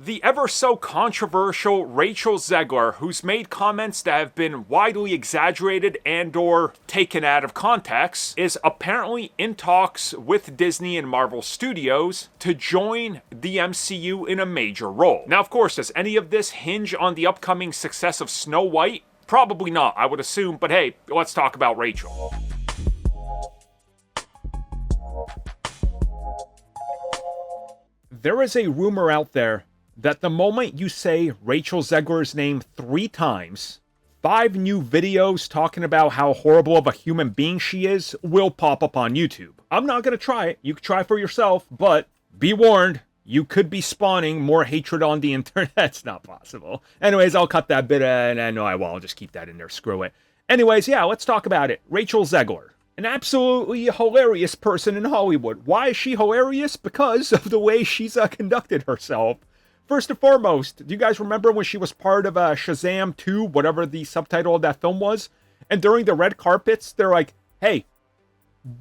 The ever so controversial Rachel Zegler, who's made comments that have been widely exaggerated and or taken out of context, is apparently in talks with Disney and Marvel Studios to join the MCU in a major role. Now, of course, does any of this hinge on the upcoming success of Snow White? Probably not, I would assume, but hey, let's talk about Rachel. There is a rumor out there that the moment you say Rachel Zegler's name 3 times, 5 new videos talking about how horrible of a human being she is will pop up on YouTube. I'm not going to try it. You can try for yourself, but be warned, you could be spawning more hatred on the internet. That's not possible. Anyways, I'll cut that bit, and no, I won't. I'll just keep that in there. Screw it. Anyways, yeah, let's talk about it. Rachel Zegler. An absolutely hilarious person in Hollywood. Why is she hilarious? Because of the way she's conducted herself. First and foremost, do you guys remember when she was part of Shazam 2, whatever the subtitle of that film was? And during the red carpets, they're like, hey,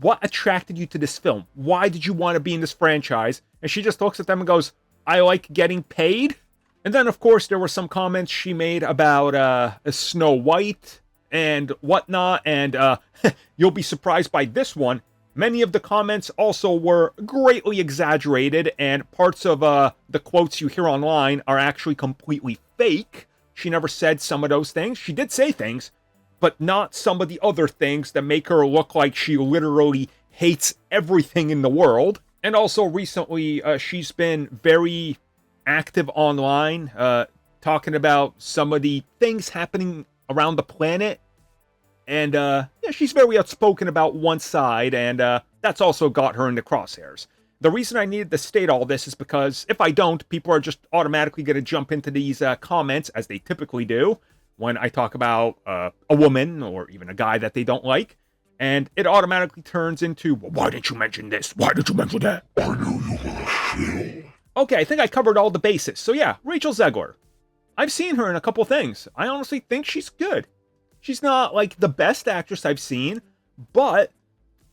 what attracted you to this film? Why did you want to be in this franchise? And she just looks at them and goes, I like getting paid. And then, of course, there were some comments she made about Snow White and whatnot. And you'll be surprised by this one. Many of the comments also were greatly exaggerated, and parts of the quotes you hear online are actually completely fake. She never said some of those things. She did say things, but not some of the other things that make her look like she literally hates everything in the world. And also recently, she's been very active online, talking about some of the things happening around the planet. And, yeah, she's very outspoken about one side, and that's also got her in the crosshairs. The reason I needed to state all this is because if I don't, people are just automatically going to jump into these comments, as they typically do, when I talk about a woman or even a guy that they don't like. And it automatically turns into, well, why didn't you mention this? Why did you mention that? I knew you were a shill. Okay, I think I covered all the bases. So yeah, Rachel Zegler. I've seen her in a couple things. I honestly think she's good. She's not, like, the best actress I've seen, but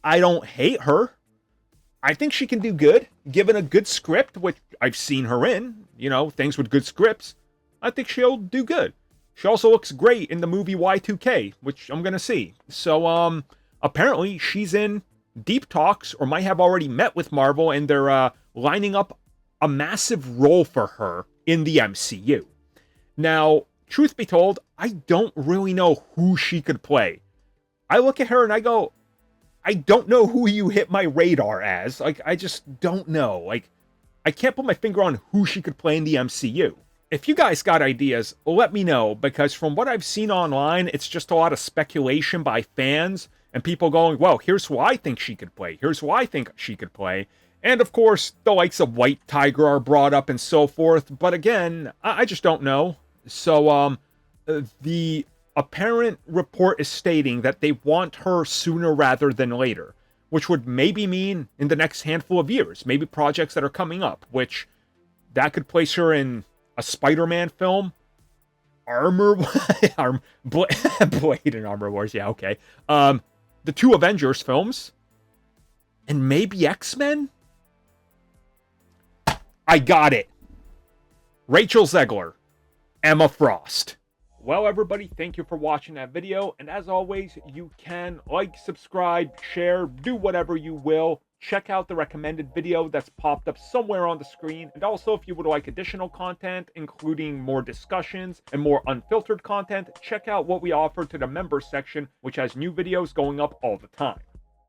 I don't hate her. I think she can do good, given a good script, which I've seen her in, you know, things with good scripts. I think she'll do good. She also looks great in the movie Y2K, which I'm going to see. So, apparently she's in deep talks, or might have already met with Marvel, and they're lining up a massive role for her in the MCU. Now, truth be told, I don't really know who she could play. I look at her and I go, I don't know who you hit my radar as. Like, I just don't know. Like, I can't put my finger on who she could play in the MCU. If you guys got ideas, let me know, because from what I've seen online, it's just a lot of speculation by fans and people going, well, here's who I think she could play. Here's who I think she could play. And of course, the likes of White Tiger are brought up and so forth. But again, I just don't know. So, the apparent report is stating that they want her sooner rather than later, which would maybe mean in the next handful of years, maybe projects that are coming up, which that could place her in a Spider-Man film, Blade and Armor Wars, yeah, okay. The 2 Avengers films, and maybe X-Men? I got it. Rachel Zegler. Emma Frost. Well, everybody, thank you for watching that video. And as always, you can like, subscribe, share, do whatever you will. Check out the recommended video that's popped up somewhere on the screen. And also, if you would like additional content, including more discussions and more unfiltered content, check out what we offer to the members section, which has new videos going up all the time.